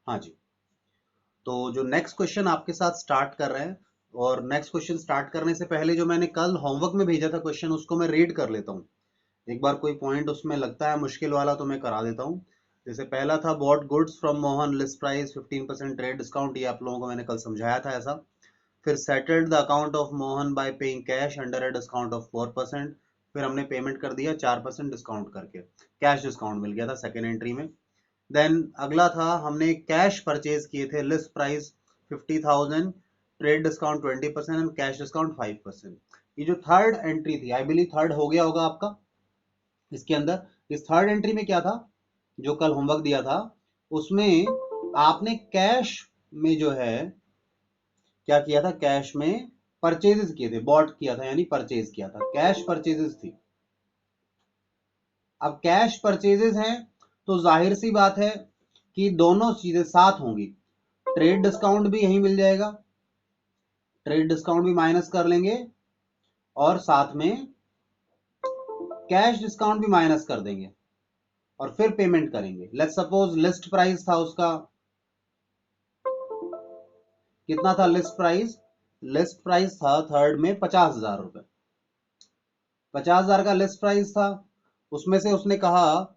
हाँ जी, तो जो नेक्स्ट क्वेश्चन आपके साथ स्टार्ट कर रहे हैं, और नेक्स्ट क्वेश्चन स्टार्ट करने से पहले जो मैंने कल होमवर्क में भेजा था क्वेश्चन, उसको मैं रीड कर लेता हूँ। एक बार कोई पॉइंट उसमें लगता है मुश्किल वाला तो मैं करा देता हूँ। जैसे पहला था bought goods from Mohan, list price 15% trade discount, ये आप लोगों को मैंने कल समझाया था ऐसा। फिर settled the account of Mohan bye paying cash under a discount of 4%। फिर हमने पेमेंट कर दिया 4% डिस्काउंट करके, कैश डिस्काउंट मिल गया था सेकेंड एंट्री में। देन अगला था, हमने कैश परचेज किए थे, list price 50,000, trade discount 20% and cash discount 5%। ये जो थर्ड एंट्री थी, आई बिलीव थर्ड हो गया होगा आपका इसके अंदर। इस थर्ड एंट्री में क्या था, जो कल होमवर्क दिया था उसमें आपने कैश में जो है क्या किया था, कैश में परचेजेस किए थे, बॉट किया था यानी परचेज किया था, कैश परचेजेस थी। अब कैश परचेजेस हैं तो जाहिर सी बात है कि दोनों चीजें साथ होंगी, ट्रेड डिस्काउंट भी यही मिल जाएगा, ट्रेड डिस्काउंट भी माइनस कर लेंगे और साथ में कैश डिस्काउंट भी माइनस कर देंगे और फिर पेमेंट करेंगे। लेट्स सपोज लिस्ट प्राइस था उसका, कितना था लिस्ट प्राइस, लिस्ट प्राइस था थर्ड में 50,000 रुपए, 50,000 का लिस्ट प्राइस था। उसमें से उसने कहा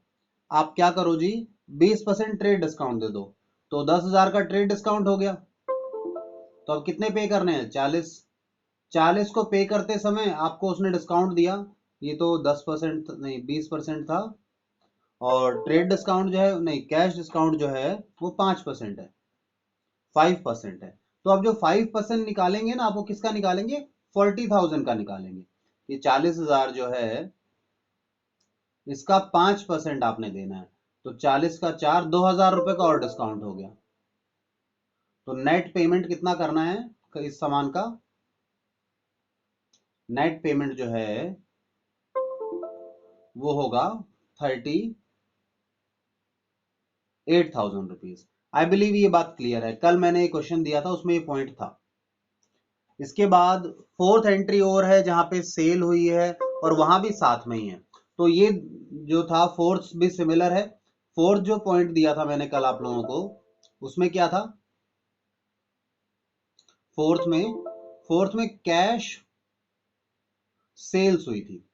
आप क्या करो जी, 20% ट्रेड डिस्काउंट दे दो, तो 10,000 का ट्रेड डिस्काउंट हो गया। तो अब कितने पे करने हैं, 40। 40 को पे करते समय आपको उसने डिस्काउंट दिया, ये तो 10% नहीं 20% था, और ट्रेड डिस्काउंट जो है नहीं, कैश डिस्काउंट जो है वो 5% है, 5% है। तो अब जो 5% निकालेंगे ना आप, वो किसका निकालेंगे, 40,000 का निकालेंगे। ये 40,000 जो है इसका 5% आपने देना है, तो 40 का 4, 2,000 रुपए का और डिस्काउंट हो गया। तो नेट पेमेंट कितना करना है इस सामान का, नेट पेमेंट जो है वो होगा 38,000 रुपीज। आई बिलीव ये बात क्लियर है, कल मैंने एक क्वेश्चन दिया था उसमें ये पॉइंट था। इसके बाद फोर्थ एंट्री और है जहां पे सेल हुई है और वहां भी साथ में ही है, तो ये जो था फोर्थ भी सिमिलर है। फोर्थ जो पॉइंट दिया था मैंने कल आप लोगों को, उसमें क्या था, फोर्थ में कैश सेल्स हुई थी।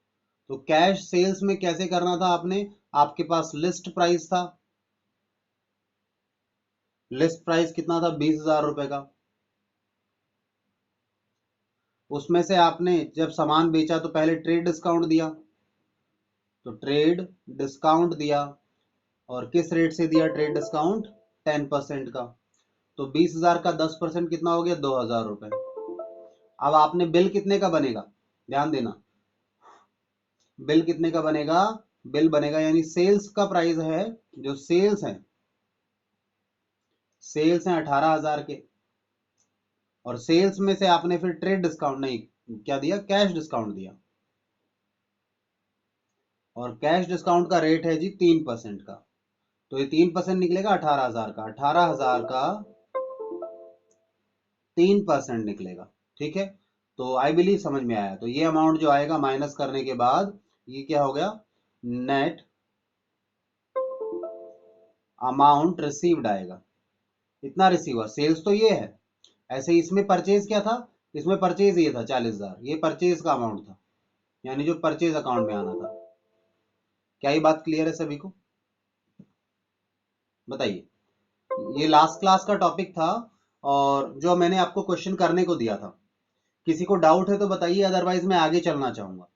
तो कैश सेल्स में कैसे करना था आपने, आपके पास लिस्ट प्राइस था, लिस्ट प्राइस कितना था, 20,000 रुपए का। उसमें से आपने जब सामान बेचा तो पहले ट्रेड डिस्काउंट दिया, तो ट्रेड डिस्काउंट दिया, और किस रेट से दिया ट्रेड डिस्काउंट, 10% का। तो 20,000 का 10% कितना हो गया, 2,000 रुपए। अब आपने बिल कितने का बनेगा, ध्यान देना, बिल कितने का बनेगा, बिल बनेगा यानी सेल्स का प्राइस है, जो सेल्स है, सेल्स हैं 18,000 के, और सेल्स में से आपने फिर ट्रेड डिस्काउंट नहीं क्या दिया, कैश डिस्काउंट दिया, और कैश डिस्काउंट का रेट है जी 3% का। तो ये 3% निकलेगा 18,000 का, 18,000 का 3% निकलेगा। ठीक है, तो आई बिलीव समझ में आया। तो ये अमाउंट जो आएगा माइनस करने के बाद, ये क्या हो गया, नेट अमाउंट रिसीव्ड आएगा, इतना रिसीव हुआ, सेल्स तो ये है। ऐसे ही इसमें परचेज क्या था, इसमें परचेज ये था 40,000, ये परचेज का अमाउंट था, यानी जो परचेज अकाउंट में आना था। क्या ये बात क्लियर है सभी को, बताइए। ये लास्ट क्लास का टॉपिक था, और जो मैंने आपको क्वेश्चन करने को दिया था, किसी को डाउट है तो बताइए, अदरवाइज मैं आगे चलना चाहूंगा।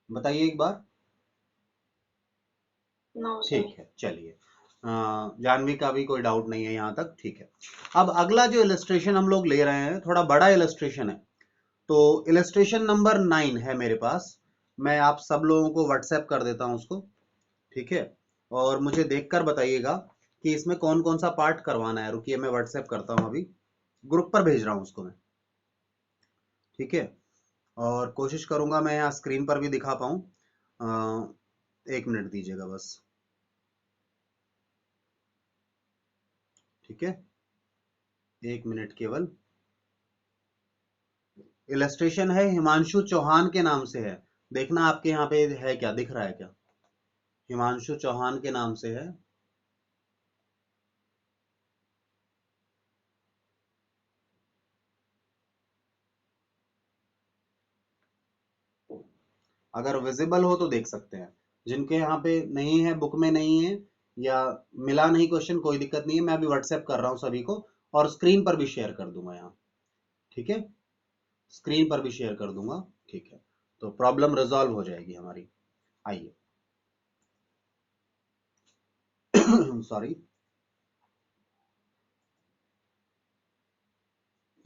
बताइए एक बार। ठीक है, चलिए, जानवी का भी कोई डाउट नहीं है यहाँ तक, ठीक है। अब अगला जो इलस्ट्रेशन हम लोग ले रहे हैं, थोड़ा बड़ा इलस्ट्रेशन है, तो इलस्ट्रेशन नंबर 9 है मेरे पास, मैं आप सब लोगों को व्हाट्सएप कर देता हूँ उसको, ठीक है। और मुझे देखकर बताइएगा कि इसमें कौन कौन सा पार्ट करवाना है, रुकिए मैं व्हाट्सएप करता हूँ, अभी ग्रुप पर भेज रहा हूँ उसको मैं, ठीक है। और कोशिश करूंगा मैं यहाँ स्क्रीन पर भी दिखा पाऊँ, 1 मिनट दीजिएगा बस, ठीक है, 1 मिनट केवल। इलस्ट्रेशन है हिमांशु चौहान के नाम से है, देखना आपके यहाँ पे है क्या, दिख रहा है क्या? हिमांशु चौहान के नाम से है। अगर विजिबल हो तो देख सकते हैं, जिनके यहाँ पे नहीं है, बुक में नहीं है या मिला नहीं क्वेश्चन, कोई दिक्कत नहीं है, मैं अभी व्हाट्सएप कर रहा हूँ सभी को और स्क्रीन पर भी शेयर कर दूंगा यहाँ। ठीक है, स्क्रीन पर भी शेयर कर दूंगा। ठीक है, तो प्रॉब्लम रिजॉल्व हो जाएगी हमारी। आइए सॉरी,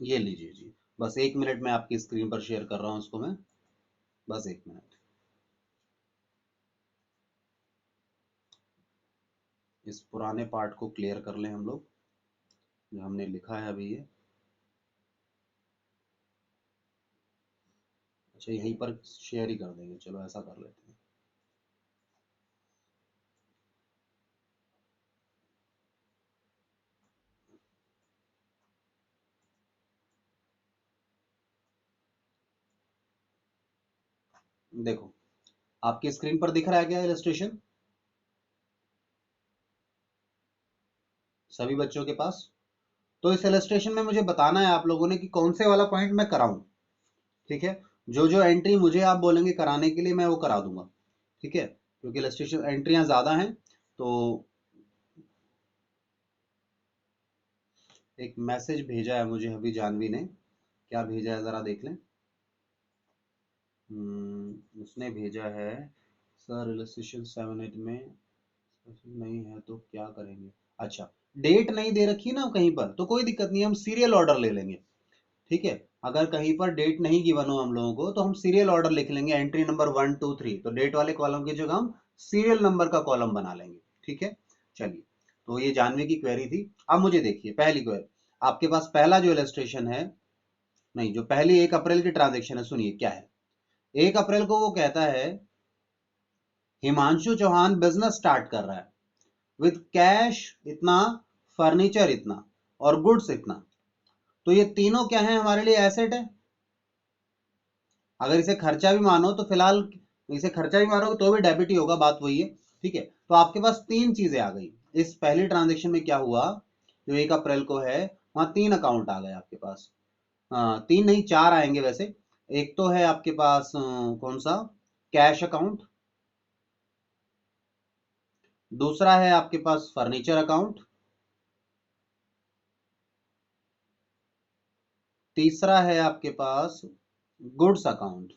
ये लीजिए जी, बस 1 मिनट में आपकी स्क्रीन पर शेयर कर रहा हूँ उसको मैं, बस 1 मिनट। इस पुराने पार्ट को क्लियर कर लें हम लोग, जो हमने लिखा है अभी ये। अच्छा, यहीं पर शेयर ही कर देंगे, चलो ऐसा कर लेते हैं। देखो, आपकी स्क्रीन पर दिख रहा है क्या इलस्ट्रेशन सभी बच्चों के पास? तो इस इलस्ट्रेशन में मुझे बताना है आप लोगों ने कि कौन से वाला पॉइंट मैं कराऊं। ठीक है, जो जो एंट्री मुझे आप बोलेंगे कराने के लिए मैं वो करा दूंगा। ठीक है, क्योंकि इलस्ट्रेशन एंट्रियां ज्यादा हैं। तो एक मैसेज भेजा है मुझे अभी जानवी ने, क्या भेजा है जरा देख लें। उसने भेजा है, सर इलस्ट्रेशन 7-8 में नहीं है तो क्या करेंगे? अच्छा, डेट नहीं दे रखी ना कहीं पर तो कोई दिक्कत नहीं, हम सीरियल ऑर्डर ले लेंगे। ठीक है, अगर कहीं पर डेट नहीं गिवन हो हम लोगों को तो हम सीरियल ऑर्डर लिख लेंगे, एंट्री नंबर 1 2 3, तो डेट वाले कॉलम की जगह हम सीरियल नंबर का कॉलम बना लेंगे। ठीक है, चलिए, तो ये जानवी की क्वेरी थी। अब मुझे देखिए पहली क्वेरी, आपके पास पहला जो इलस्ट्रेशन है, नहीं, जो पहली 1 अप्रैल की ट्रांजेक्शन है, सुनिए क्या है। 1 अप्रैल को वो कहता है हिमांशु चौहान बिजनेस स्टार्ट कर रहा है विद कैश इतना, फर्नीचर इतना और गुड्स इतना। तो ये तीनों क्या है हमारे लिए? एसेट है। अगर इसे खर्चा भी मानो तो फिलहाल, इसे खर्चा भी मानोगे तो भी डेबिट ही होगा, बात वही है। ठीक है, तो आपके पास तीन चीजें आ गई। इस पहली ट्रांजेक्शन में क्या हुआ, जो 1 अप्रैल को है, वहां तीन अकाउंट आ गए आपके पास। तीन नहीं, चार आएंगे वैसे। एक तो है आपके पास कौन सा, कैश अकाउंट। दूसरा है आपके पास फर्नीचर अकाउंट। तीसरा है आपके पास गुड्स अकाउंट,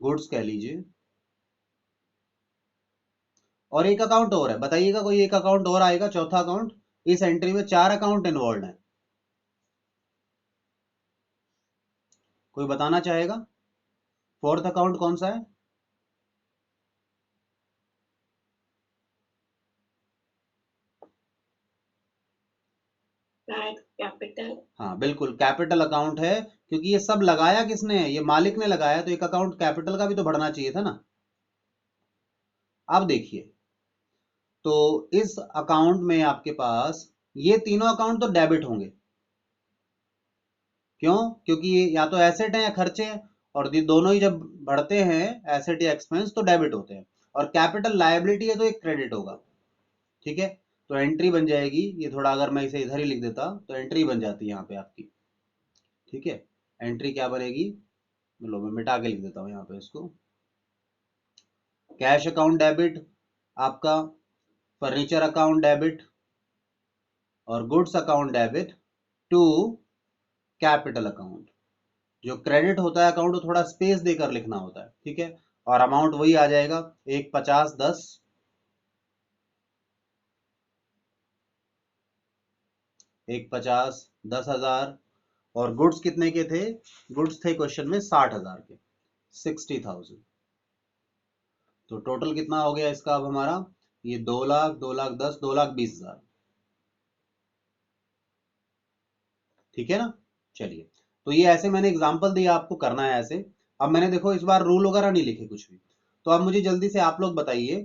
गुड्स कह लीजिए। और एक अकाउंट और है, बताइएगा कोई एक अकाउंट और आएगा, चौथा अकाउंट। इस एंट्री में चार अकाउंट इन्वॉल्व है, कोई बताना चाहेगा फोर्थ अकाउंट कौन सा है? कैपिटल। हाँ बिल्कुल, कैपिटल अकाउंट है, क्योंकि ये सब लगाया किसने है? ये मालिक ने लगाया, तो एक अकाउंट कैपिटल का भी तो बढ़ना चाहिए था ना। अब देखिए, तो इस अकाउंट में आपके पास ये तीनों अकाउंट तो डेबिट होंगे। क्यों? क्योंकि ये या तो एसेट है या खर्चे हैं, और ये दोनों ही जब बढ़ते हैं, एसेट या एक्सपेंस, तो डेबिट होते हैं। और कैपिटल लायबिलिटी है तो एक क्रेडिट होगा। ठीक है, तो एंट्री बन जाएगी ये, थोड़ा अगर मैं इसे इधर ही लिख देता तो एंट्री बन जाती है यहाँ पे आपकी। ठीक है, एंट्री क्या बनेगी, लो मैं मिटा के लिख देता हूँ यहाँ पे इसको। कैश अकाउंट डेबिट आपका, फर्नीचर अकाउंट डेबिट और goods account debit to capital account. जो क्रेडिट होता है अकाउंट, तो थोड़ा स्पेस देकर लिखना होता है। ठीक है, और अमाउंट वही आ जाएगा, 1 50 10, 1 50 10 हजार। और गुड्स कितने के थे? गुड्स थे क्वेश्चन में 60 हजार के, 60,000। तो टोटल कितना हो गया इसका अब हमारा? ये 2 लाख, 2 लाख 10, 2,20,000। ठीक है ना, चलिए, तो ये ऐसे मैंने एग्जांपल दिया, आपको करना है ऐसे। अब मैंने देखो इस बार रूल वगैरह नहीं लिखे कुछ भी। तो अब मुझे जल्दी से आप लोग बताइए,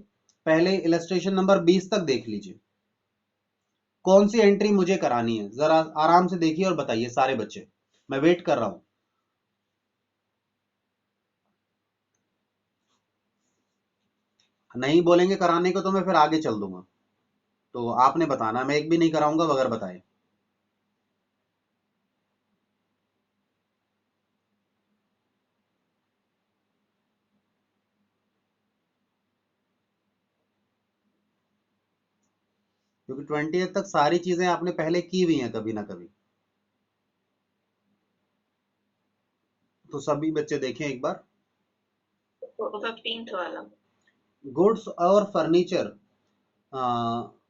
पहले इलस्ट्रेशन नंबर 20 तक देख लीजिए, कौन सी एंट्री मुझे करानी है, जरा आराम से देखिए और बताइए सारे बच्चे, मैं वेट कर रहा हूं। नहीं बोलेंगे कराने को तो मैं फिर आगे चल दूंगा। तो आपने बताना, मैं एक भी नहीं कराऊंगा बगैर बताए। क्योंकि 20 तक सारी चीजें आपने पहले की हुई हैं कभी ना कभी। तो सभी बच्चे देखें एक बार। तो 15th वाला। गुड्स और फर्नीचर,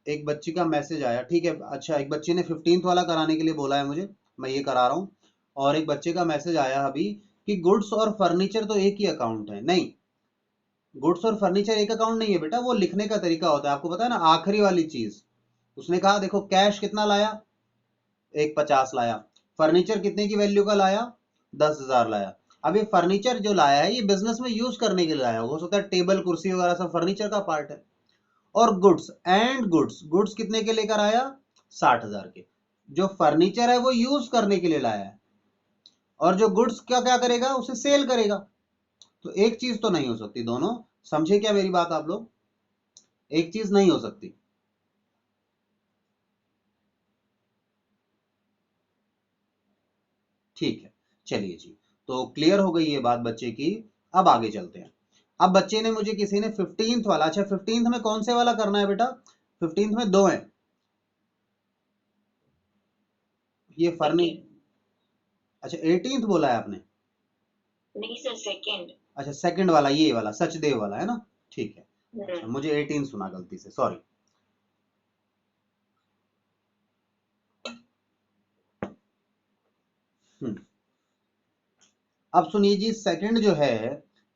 एक बच्ची का मैसेज आया, ठीक है। अच्छा, एक बच्ची ने 15th वाला कराने के लिए बोला है मुझे, मैं ये करा रहा हूँ। और एक बच्चे का मैसेज आया अभी कि गुड्स और फर्नीचर तो एक ही अकाउंट है। नहीं, गुड्स और फर्नीचर एक अकाउंट नहीं है बेटा, वो लिखने का तरीका होता है। आपको पता है ना, आखिरी वाली चीज उसने कहा, देखो कैश कितना लाया, एक 50 लाया। फर्नीचर कितने की वैल्यू का लाया, 10,000 लाया। अब ये फर्नीचर जो लाया है ये बिजनेस में यूज करने के लिए लाया, हो सकता है टेबल कुर्सी वगैरह सब फर्नीचर का पार्ट है। और गुड्स एंड गुड्स, गुड्स कितने के लेकर आया, 60,000 के। जो फर्नीचर है वो यूज करने के लिए लाया है, और जो गुड्स क्या क्या करेगा, उसे सेल करेगा। तो एक चीज तो नहीं हो सकती दोनों। समझे क्या मेरी बात आप लोग, एक चीज नहीं हो सकती। ठीक है, चलिए जी। तो क्लियर हो गई ये बात बच्चे की। अब आगे चलते हैं। अब बच्चे ने मुझे, किसी ने 15th वाला, अच्छा 15th में कौन से वाला करना है बेटा, 15th में दो है। ये फर्नी, सेकेंड। अच्छा 18th बोला है आपने। नहीं सर, सेकेंड। अच्छा सेकंड वाला, ये वाला सचदेव वाला है ना। ठीक है। अच्छा हम्म। मुझे 18 सुना गलती से, सॉरी। हम्म। अब सुनिए जी, सेकंड जो है,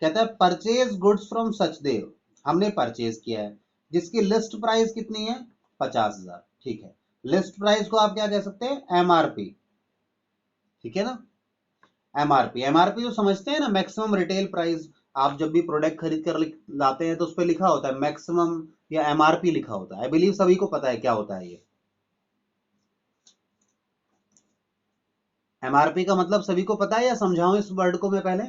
कहता है परचेज गुड्स फ्रॉम सचदेव। हमने परचेज किया है, जिसकी लिस्ट प्राइस कितनी है, 50,000। ठीक है, लिस्ट प्राइस को आप क्या कह सकते हैं, एमआरपी। ठीक है ना, एमआरपी। एमआरपी जो समझते हैं ना, मैक्सिमम रिटेल प्राइस। आप जब भी प्रोडक्ट खरीद कर लाते हैं तो उस पर लिखा होता है मैक्सिमम, या एमआरपी लिखा होता है। आई बिलीव सभी को पता है क्या होता है ये। एमआरपी का मतलब सभी को पता है, या समझाऊं इस वर्ड को मैं पहले।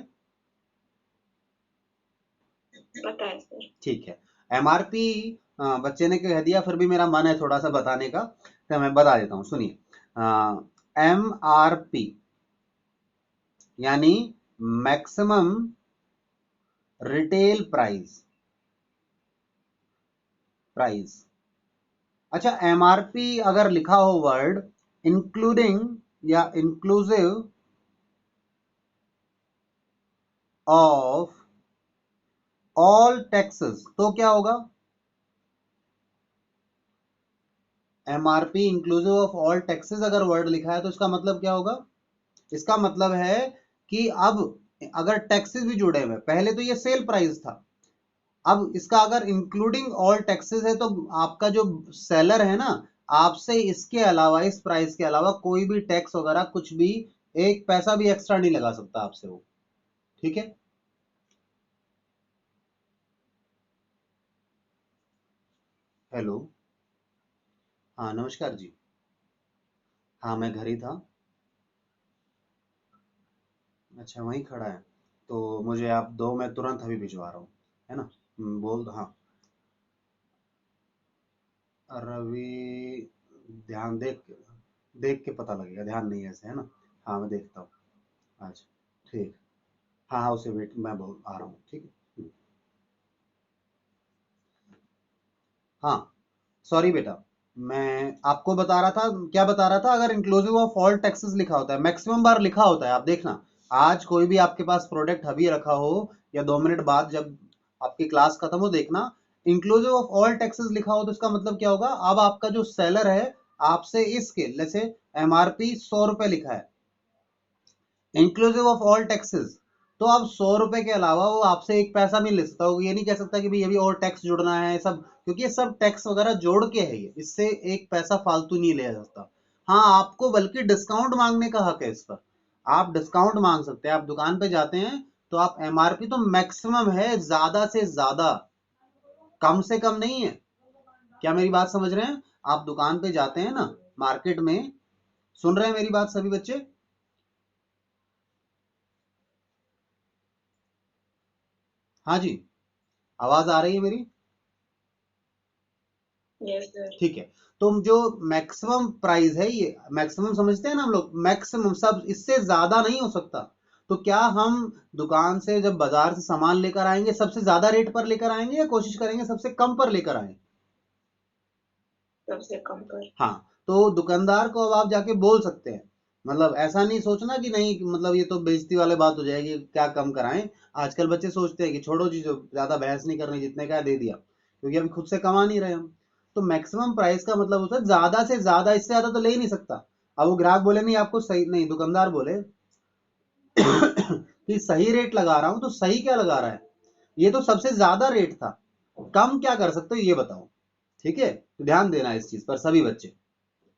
पता है सर। ठीक है, एमआरपी। बच्चे ने कह दिया, फिर भी मेरा मन है थोड़ा सा बताने का, तो मैं बता देता हूं, सुनिए। एमआरपी यानी मैक्सिमम रिटेल प्राइस, प्राइस। अच्छा, एमआरपी अगर लिखा हो वर्ड इंक्लूडिंग या इंक्लूसिव ऑफ ऑल टैक्सेस, तो क्या होगा, MRP inclusive of all taxes अगर वर्ड लिखा है तो इसका मतलब क्या होगा, इसका मतलब है कि अब अगर टैक्सेस भी जुड़े हुए, पहले तो ये सेल प्राइस था, अब इसका अगर इंक्लूडिंग ऑल टैक्सेस है, तो आपका जो सेलर है ना, आपसे इसके अलावा, इस प्राइस के अलावा कोई भी टैक्स वगैरह कुछ भी, एक पैसा भी एक्स्ट्रा नहीं लगा सकता आपसे वो। ठीक है। हेलो। हाँ नमस्कार जी। हाँ मैं घर ही था। अच्छा वहीं खड़ा है, तो मुझे आप दो, मैं तुरंत अभी भिजवा रहा हूँ, है ना। बोल दो हाँ। रवि, ध्यान देख, देख के पता लगेगा, ध्यान नहीं है ऐसे, है ना। हाँ मैं देखता हूँ। अच्छा ठीक। हाँ हाँ उसे वेट, मैं बोल आ रहा हूँ, ठीक है। हाँ सॉरी बेटा, मैं आपको बता रहा था, क्या बता रहा था, अगर इंक्लूसिव ऑफ ऑल टैक्सेस लिखा होता है, मैक्सिमम बार लिखा होता है, आप देखना, आज कोई भी आपके पास प्रोडक्ट अभी रखा हो, या 2 मिनट बाद जब आपकी क्लास खत्म हो, देखना इंक्लूसिव ऑफ ऑल टैक्सेस लिखा हो, तो इसका मतलब क्या होगा, अब आपका जो सेलर है आपसे इसके, जैसे एमआरपी 100 रुपए लिखा है, इंक्लूसिव ऑफ ऑल टैक्सेस, तो अब 100 रुपए के अलावा वो आपसे एक पैसा नहीं ले सकता, वो ये नहीं कह सकता कि भाई अभी और टैक्स जुड़ना है सब, क्योंकि ये सब टैक्स वगैरह जोड़ के है, ये इससे एक पैसा फालतू नहीं लिया जाता। हाँ आपको बल्कि डिस्काउंट मांगने का हक है इस पर, आप डिस्काउंट मांग सकते हैं। आप दुकान पे जाते हैं तो आप, एमआरपी तो मैक्सिमम है, ज्यादा से ज्यादा, कम से कम नहीं है। क्या मेरी बात समझ रहे हैं, आप दुकान पे जाते हैं ना, मार्केट में, सुन रहे हैं मेरी बात सभी बच्चे। हाँ जी, आवाज आ रही है मेरी। Yes, sir. ठीक है, तो जो मैक्सिमम प्राइस है, ये मैक्सिमम समझते हैं ना हम लोग, मैक्सिमम सब, इससे ज्यादा नहीं हो सकता। तो क्या हम दुकान से जब बाजार से सामान लेकर आएंगे सबसे ज्यादा रेट पर लेकर आएंगे या कोशिश करेंगे सबसे कम पर लेकर आए? सबसे कम पर। हाँ, तो दुकानदार को अब आप जाके बोल सकते हैं, मतलब ऐसा नहीं सोचना कि नहीं, मतलब ये तो बेइज्जती वाली बात हो जाएगी, क्या कम कराएं। आजकल बच्चे सोचते हैं कि छोड़ो जी, जो ज्यादा बहस नहीं करनी, जितने का दे दिया, क्योंकि अभी खुद से कमा नहीं रहे हम। तो मैक्सिमम प्राइस का मतलब होता है ज्यादा से ज्यादा, इससे ज्यादा तो ले ही नहीं सकता। अब वो ग्राहक बोले नहीं आपको सही नहीं, दुकानदार बोले कि सही रेट लगा रहा हूं, तो सही क्या लगा रहा है, ये तो सबसे ज्यादा रेट था, कम क्या कर सकते हो ये बताओ। ठीक है, तो ध्यान देना इस चीज पर सभी बच्चे।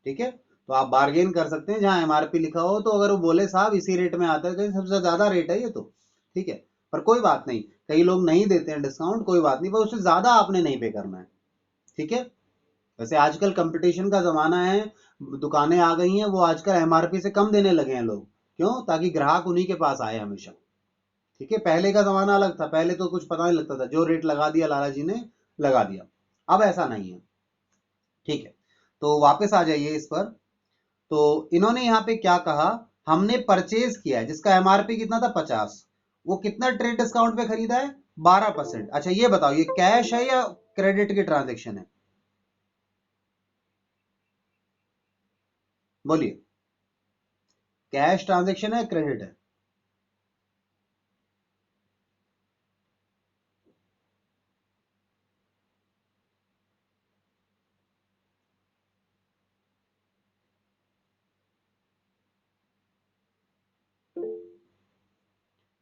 ठीक है, तो आप बार्गेन कर सकते हैं जहां एमआरपी लिखा हो, तो अगर वो बोले साहब इसी रेट में आता है, तो सबसे ज्यादा रेट है ये तो। ठीक है, पर कोई बात नहीं, कई लोग नहीं देते हैं डिस्काउंट, कोई बात नहीं, पर उससे ज्यादा आपने नहीं पे करना है। ठीक है, वैसे आजकल कंपटीशन का जमाना है, दुकानें आ गई हैं, वो आजकल एमआरपी से कम देने लगे हैं लोग, क्यों? ताकि ग्राहक उन्हीं के पास आए हमेशा। ठीक है, पहले का जमाना अलग था, पहले तो कुछ पता नहीं लगता था, जो रेट लगा दिया लाला जी ने, लगा दिया। अब ऐसा नहीं है। ठीक है, तो वापस आ जाइए इस पर। तो इन्होंने यहाँ पे क्या कहा, हमने परचेज किया है जिसका एमआरपी कितना था 50, वो कितना ट्रेड डिस्काउंट पे खरीदा है? 12%। अच्छा ये बताओ, ये कैश है या क्रेडिट की ट्रांजेक्शन है? बोलिए, कैश ट्रांजेक्शन है क्रेडिट है?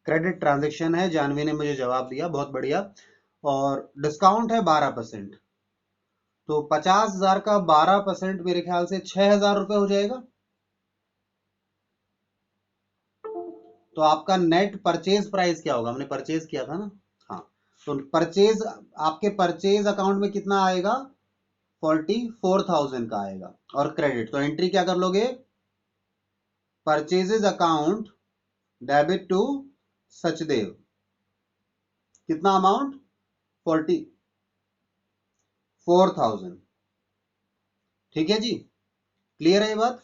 क्रेडिट ट्रांजेक्शन है, जानवी ने मुझे जवाब दिया, बहुत बढ़िया। और डिस्काउंट है 12%, तो 50,000 का 12% मेरे ख्याल से 6,000 रुपये हो जाएगा। तो आपका नेट परचेज प्राइस क्या होगा? हमने परचेज किया था ना। हाँ, तो परचेज, आपके परचेज अकाउंट में कितना आएगा? 44,000 का आएगा। और क्रेडिट, तो एंट्री क्या कर लोगे? Purchases account debit to Sachdev, कितना अमाउंट? 44,000। ठीक है जी, क्लियर है ये बात?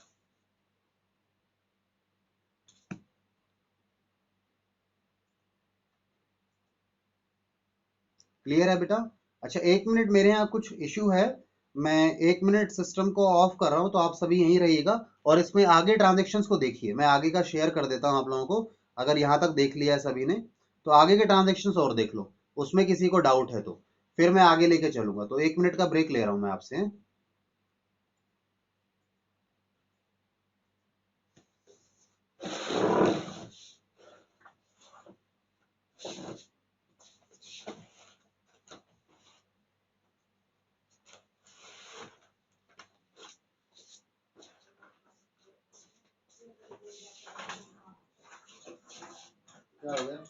क्लियर है बेटा? अच्छा, 1 मिनट, मेरे यहाँ कुछ इश्यू है, मैं 1 मिनट सिस्टम को ऑफ कर रहा हूँ, तो आप सभी यहीं रहिएगा। और इसमें आगे ट्रांजेक्शन्स को देखिए, मैं आगे का शेयर कर देता हूँ आप लोगों को। अगर यहाँ तक देख लिया है सभी ने, तो आगे के ट्रांजेक्शन्स और देख लो, उसमें किसी को डाउट है तो फिर मैं आगे लेके चलूंगा। तो 1 मिनट का ब्रेक ले रहा हूँ मैं आपसे। क्या हो गया?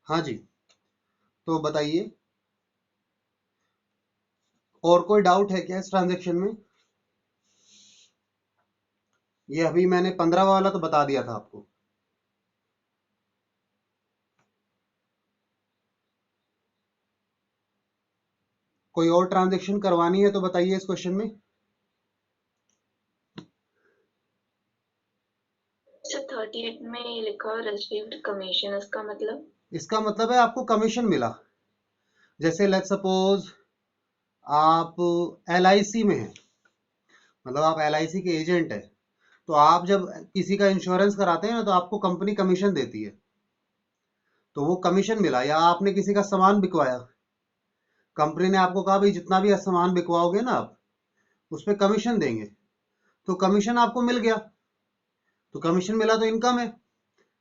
हाँ जी, तो बताइए और कोई डाउट है क्या इस ट्रांजेक्शन में? ये अभी मैंने 15 वाला तो बता दिया था आपको। कोई और ट्रांजेक्शन करवानी है तो बताइए इस क्वेश्चन में। सर 38 में ये लिखा हुआ रिसीव्ड कमीशन, इसका मतलब है आपको कमीशन मिला। जैसे लेट सपोज आप LIC में हैं, मतलब आप LIC के एजेंट है, तो आप जब किसी का इंश्योरेंस कराते हैं ना तो आपको कंपनी कमीशन देती है, तो वो कमीशन मिला। या आपने किसी का सामान बिकवाया, कंपनी ने आपको कहा भाई जितना भी सामान बिकवाओगे ना आप उस पर कमीशन देंगे, तो कमीशन आपको मिल गया। तो कमीशन मिला तो इनकम है।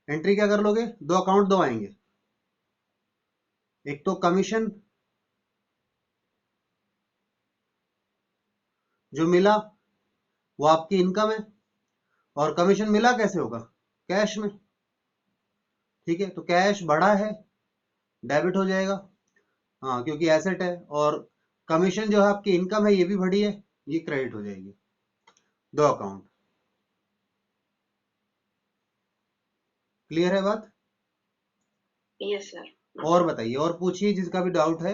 एंट्री क्या कर लोगे? दो आएंगे, एक तो कमीशन जो मिला वो आपकी इनकम है, और कमीशन मिला कैसे होगा? कैश में। ठीक है, तो कैश बढ़ा है, डेबिट हो जाएगा। हाँ, क्योंकि एसेट है। और कमीशन जो है आपकी इनकम है, ये भी बढ़ी है, ये क्रेडिट हो जाएगी। दो अकाउंट। क्लियर है बात? Yes sir. और बताइए, और पूछिए जिसका भी डाउट है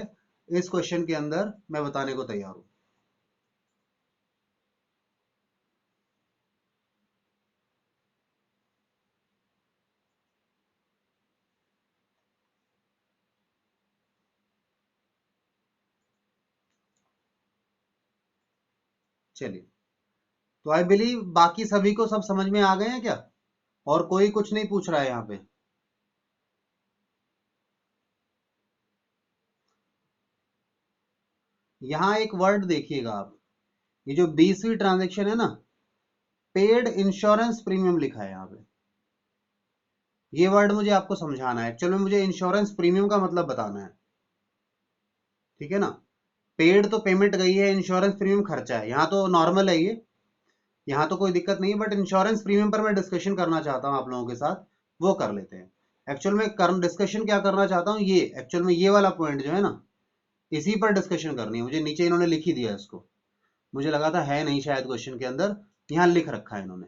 इस क्वेश्चन के अंदर, मैं बताने को तैयार हूं। चलिए, तो आई बिलीव बाकी सभी को सब समझ में आ गए हैं क्या? और कोई कुछ नहीं पूछ रहा है यहाँ पे? यहाँ एक वर्ड देखिएगा आप, ये जो 20वीं ट्रांजेक्शन है ना, पेड इंश्योरेंस प्रीमियम लिखा है यहाँ पे। ये वर्ड मुझे आपको समझाना है। एक्चुअली मुझे इंश्योरेंस प्रीमियम का मतलब बताना है, ठीक है ना। पेड तो पेमेंट गई है, इंश्योरेंस प्रीमियम खर्चा है। यहाँ तो नॉर्मल है ये, यहाँ तो कोई दिक्कत नहीं है, बट इंश्योरेंस प्रीमियम पर मैं डिस्कशन करना चाहता हूँ आप लोगों के साथ, वो कर लेते हैं। एक्चुअल में डिस्कशन क्या करना चाहता हूँ, ये एक्चुअल में ये वाला पॉइंट जो है ना, इसी पर डिस्कशन करनी है मुझे। नीचे इन्होंने लिख ही दिया है इसको, मुझे लगा था है नहीं शायद क्वेश्चन के अंदर, यहाँ लिख रखा है इन्होंने।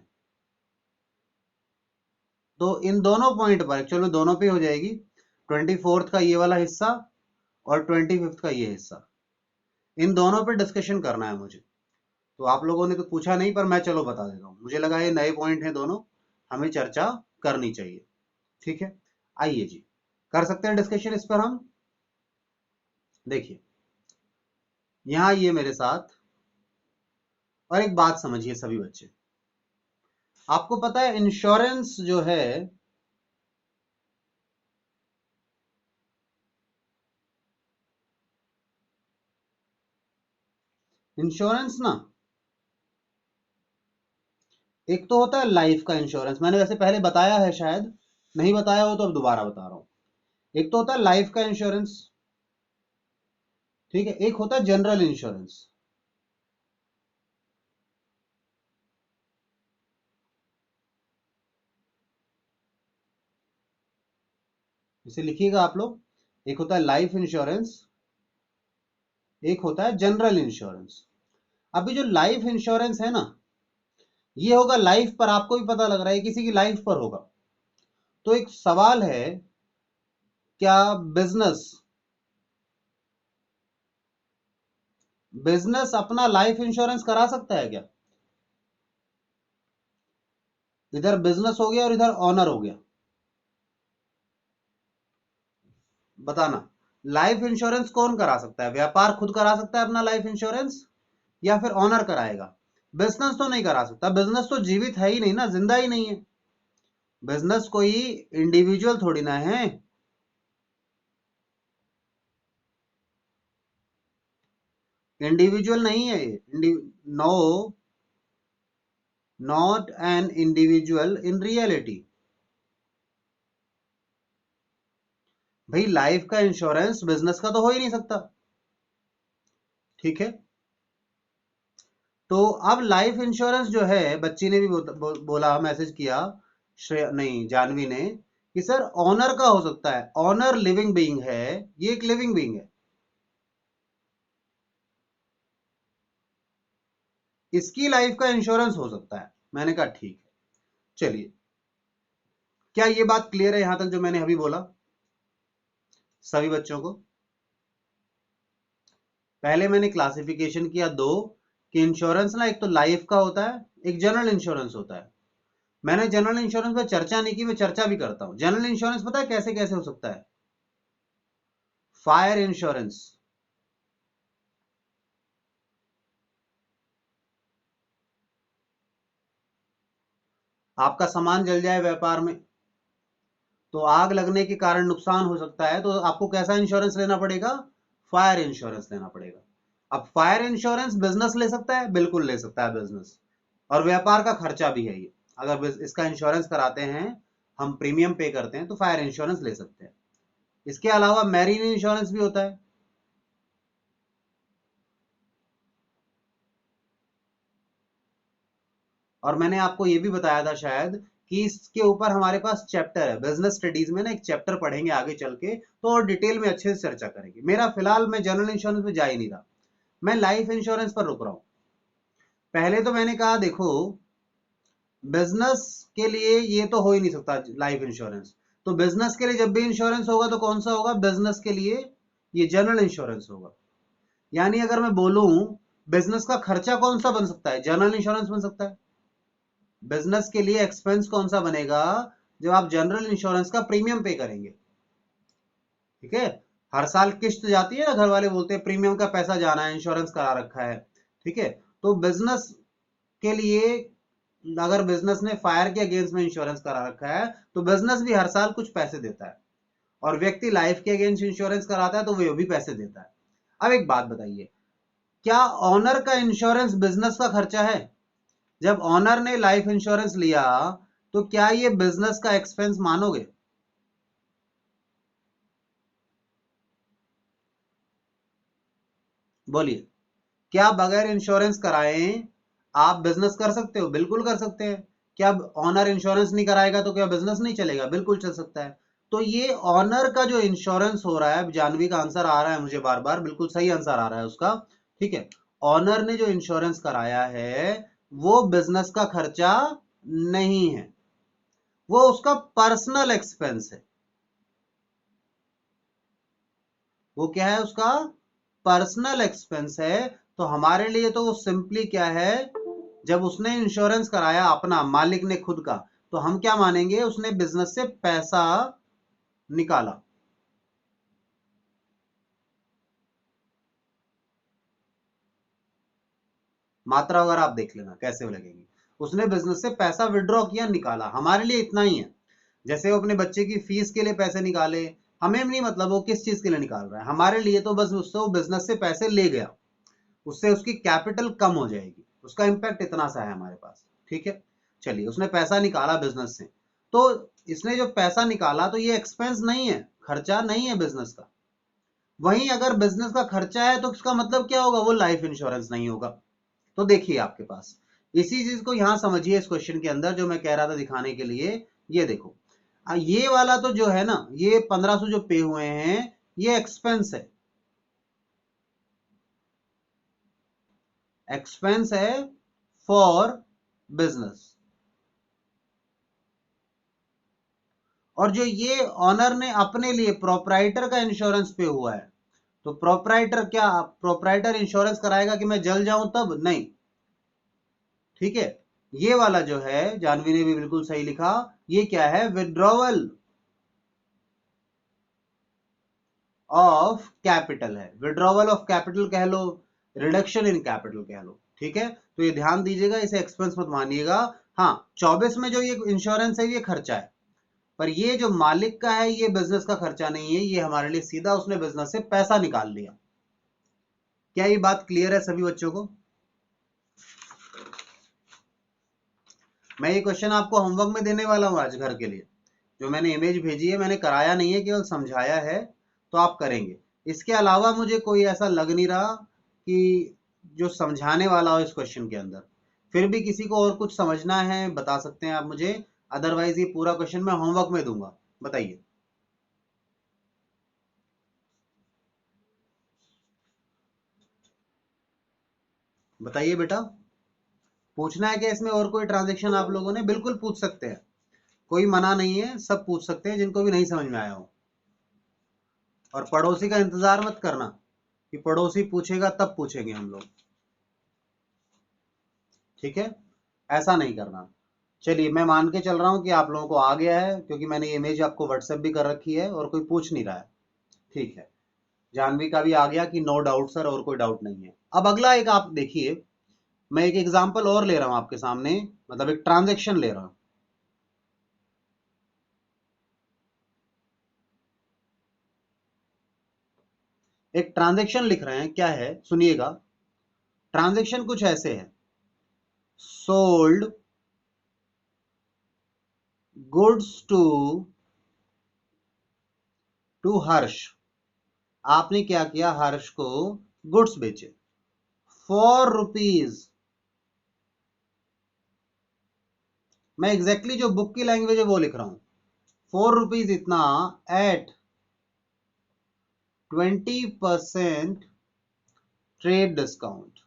तो इन दोनों पॉइंट पर एक्चुअल में दोनों पे हो जाएगी। 24th का ये वाला हिस्सा और 25th का ये हिस्सा, इन दोनों पे डिस्कशन करना है मुझे। तो आप लोगों ने तो पूछा नहीं, पर मैं चलो बता देता हूँ। मुझे लगा ये नए पॉइंट हैं दोनों, हमें चर्चा करनी चाहिए। ठीक है, आइए जी, कर सकते हैं डिस्कशन इस पर हम। देखिए, यहाँ ये मेरे साथ, और एक बात समझिए सभी बच्चे, आपको पता है इंश्योरेंस जो है, इंश्योरेंस ना, एक तो होता है लाइफ का इंश्योरेंस, मैंने वैसे पहले बताया है, शायद नहीं बताया हो तो अब दोबारा बता रहा हूं। एक तो होता है लाइफ का इंश्योरेंस, ठीक है। एक होता है जनरल इंश्योरेंस। इसे लिखिएगा आप लोग, एक होता है लाइफ इंश्योरेंस, एक होता है जनरल इंश्योरेंस। अभी जो लाइफ इंश्योरेंस है ना, ये होगा लाइफ पर, आपको भी पता लग रहा है किसी की लाइफ पर होगा। तो एक सवाल है, क्या बिजनेस बिजनेस अपना लाइफ इंश्योरेंस करा सकता है क्या? इधर बिजनेस हो गया और इधर ऑनर हो गया, बताना। लाइफ इंश्योरेंस कौन करा सकता है? व्यापार खुद करा सकता है अपना लाइफ इंश्योरेंस, या फिर ऑनर कराएगा? बिजनेस तो नहीं करा सकता, बिजनेस तो जीवित है ही नहीं ना, जिंदा ही नहीं है। बिजनेस कोई इंडिविजुअल थोड़ी ना है। इंडिविजुअल नहीं है ये, no, not an individual in reality. भाई लाइफ का इंश्योरेंस बिजनेस का तो हो ही नहीं सकता, ठीक है। तो अब लाइफ इंश्योरेंस जो है, बच्ची ने भी बोला, मैसेज किया, श्रेया नहीं जानवी ने, कि सर ऑनर का हो सकता है। ऑनर लिविंग बीइंग है, ये एक लिविंग बीइंग है, इसकी लाइफ का इंश्योरेंस हो सकता है। मैंने कहा ठीक है। चलिए, क्या ये बात क्लियर है यहां तक जो मैंने अभी बोला सभी बच्चों को? पहले मैंने क्लासिफिकेशन किया दो, कि इंश्योरेंस ना एक तो लाइफ का होता है, एक जनरल इंश्योरेंस होता है। मैंने जनरल इंश्योरेंस पे चर्चा नहीं की, मैं चर्चा भी करता हूं। जनरल इंश्योरेंस पता है कैसे कैसे हो सकता है? फायर इंश्योरेंस, आपका सामान जल जाए व्यापार में, तो आग लगने के कारण नुकसान हो सकता है, तो आपको कैसा इंश्योरेंस लेना पड़ेगा? फायर इंश्योरेंस लेना पड़ेगा। अब फायर इंश्योरेंस बिजनेस ले सकता है, बिल्कुल ले सकता है बिजनेस, और व्यापार का खर्चा भी है ये। अगर इसका इंश्योरेंस कराते हैं, हम प्रीमियम पे करते हैं, तो फायर इंश्योरेंस ले सकते हैं। इसके अलावा मैरीन इंश्योरेंस भी होता है। और मैंने आपको ये भी बताया था शायद, कि इसके ऊपर हमारे पास चैप्टर है बिजनेस स्टडीज में ना, एक चैप्टर पढ़ेंगे आगे चल के, तो और डिटेल में अच्छे से चर्चा करेंगे। मेरा फिलहाल मैं जनरल इंश्योरेंस में जा ही नहीं रहा, मैं लाइफ इंश्योरेंस पर रुक रहा हूं। पहले तो मैंने कहा देखो, बिजनेस के लिए ये तो हो ही नहीं सकता लाइफ इंश्योरेंस, तो बिजनेस के लिए जब भी इंश्योरेंस होगा तो कौन सा होगा? बिजनेस के लिए ये जनरल इंश्योरेंस होगा। यानी अगर मैं बोलूं बिजनेस का खर्चा कौन सा बन सकता है? जनरल इंश्योरेंस बन सकता है। बिजनेस के लिए एक्सपेंस कौन सा बनेगा? जब आप जनरल इंश्योरेंस का प्रीमियम पे करेंगे, ठीक है। हर साल किस्त जाती है ना, घर वाले बोलते हैं प्रीमियम का पैसा जाना है, इंश्योरेंस करा रखा है, ठीक है। तो बिजनेस के लिए, अगर बिजनेस ने फायर के अगेंस्ट में इंश्योरेंस करा रखा है, तो बिजनेस भी हर साल कुछ पैसे देता है, और व्यक्ति लाइफ के अगेंस्ट इंश्योरेंस कराता है तो वो भी पैसे देता है। अब एक बात बताइए, क्या ऑनर का इंश्योरेंस बिजनेस का खर्चा है? जब ऑनर ने लाइफ इंश्योरेंस लिया, तो क्या ये बिजनेस का एक्सपेंस मानोगे? बोलिए, क्या बगैर इंश्योरेंस कराए आप बिजनेस कर सकते हो? बिल्कुल कर सकते हैं। क्या ऑनर इंश्योरेंस नहीं कराएगा तो क्या बिजनेस नहीं चलेगा? बिल्कुल चल सकता है। तो ये ऑनर का जो इंश्योरेंस हो रहा है, जानवी का आंसर आ रहा है मुझे बार बार, बिल्कुल सही आंसर आ रहा है उसका, ठीक है। ऑनर ने जो इंश्योरेंस कराया है, वो बिजनेस का खर्चा नहीं है, वो उसका पर्सनल एक्सपेंस है। वो क्या है? उसका पर्सनल एक्सपेंस है। तो हमारे लिए तो वो सिंपली क्या है, जब उसने इंश्योरेंस कराया अपना, मालिक ने खुद का, तो हम क्या मानेंगे? उसने बिजनेस से पैसा निकाला। मात्रा अगर आप देख लेना कैसे लगेगी, उसने बिजनेस से पैसा विड्रॉ किया, निकाला, हमारे लिए इतना ही है। जैसे वो अपने बच्चे की फीस के लिए पैसे निकाले, हमें नहीं मतलब वो किस चीज के लिए निकाल रहा है, हमारे लिए तो बस उससे वो बिजनेस से पैसे ले गया, उससे उसकी कैपिटल कम हो जाएगी, उसका इंपैक्ट इतना सा है हमारे पास, ठीक है। चलिए, उसने पैसा निकाला बिजनेस से, तो इसने जो पैसा निकाला, तो ये एक्सपेंस नहीं है, खर्चा नहीं है बिजनेस का। वहीं अगर बिजनेस का खर्चा है, तो इसका मतलब क्या होगा? वो लाइफ इंश्योरेंस नहीं होगा। तो देखिए आपके पास, इसी चीज को यहां समझिए, इस क्वेश्चन के अंदर जो मैं कह रहा था दिखाने के लिए, ये देखो, ये वाला तो जो है ना, ये 1500 जो पे हुए हैं, ये एक्सपेंस है, एक्सपेंस है फॉर बिजनेस। और जो ये ऑनर ने अपने लिए प्रोपराइटर का इंश्योरेंस पे हुआ है, तो प्रोपराइटर क्या, प्रोपराइटर इंश्योरेंस कराएगा कि मैं जल जाऊं तब? नहीं, ठीक है। ये वाला जो है, जानवी ने भी बिल्कुल सही लिखा, ये क्या है? विड्रॉवल ऑफ कैपिटल है, विड्रॉवल ऑफ कैपिटल कह लो, रिडक्शन इन कैपिटल कह लो, ठीक है। तो ये ध्यान दीजिएगा, इसे एक्सपेंस मत मानिएगा। हाँ, 24 में जो ये इंश्योरेंस है, ये खर्चा है, पर ये जो मालिक का है, ये बिजनेस का खर्चा नहीं है, ये हमारे लिए सीधा उसने बिजनेस से पैसा निकाल लिया। क्या ये बात क्लियर है सभी बच्चों को? मैं ये क्वेश्चन आपको होमवर्क में देने वाला हूँ आज घर के लिए। जो मैंने इमेज भेजी है मैंने कराया नहीं है, केवल समझाया है, तो आप करेंगे। इसके अलावा मुझे कोई ऐसा लग नहीं रहा कि जो समझाने वाला हो इस क्वेश्चन के अंदर। फिर भी किसी को और कुछ समझना है बता सकते हैं आप मुझे, अदरवाइज ये पूरा क्वेश्चन मैं होमवर्क में दूंगा। बताइए। बताइए बेटा, पूछना है क्या इसमें? और कोई ट्रांजेक्शन आप लोगों ने? बिल्कुल पूछ सकते हैं, कोई मना नहीं है, सब पूछ सकते हैं जिनको भी नहीं समझ में आया हो। और पड़ोसी का इंतजार मत करना कि पड़ोसी पूछेगा तब पूछेंगे हम लोग, ठीक है? ऐसा नहीं करना। चलिए, मैं मान के चल रहा हूं कि आप लोगों को आ गया है, क्योंकि मैंने इमेज आपको व्हाट्सएप भी कर रखी है और कोई पूछ नहीं रहा है। ठीक है, जानवी का भी आ गया कि नो डाउट सर, और कोई डाउट नहीं है। अब अगला एक आप देखिए, मैं एक एग्जांपल और ले रहा हूं आपके सामने, मतलब एक ट्रांजैक्शन ले रहा हूं। एक ट्रांजैक्शन लिख रहे हैं, क्या है सुनिएगा। ट्रांजैक्शन कुछ ऐसे है, सोल्ड गुड्स टू हर्ष। आपने क्या किया? हर्ष को गुड्स बेचे ₹4। मैं एग्जैक्टली जो बुक की लैंग्वेज है वो लिख रहा हूं। ₹4 इतना at 20% trade discount.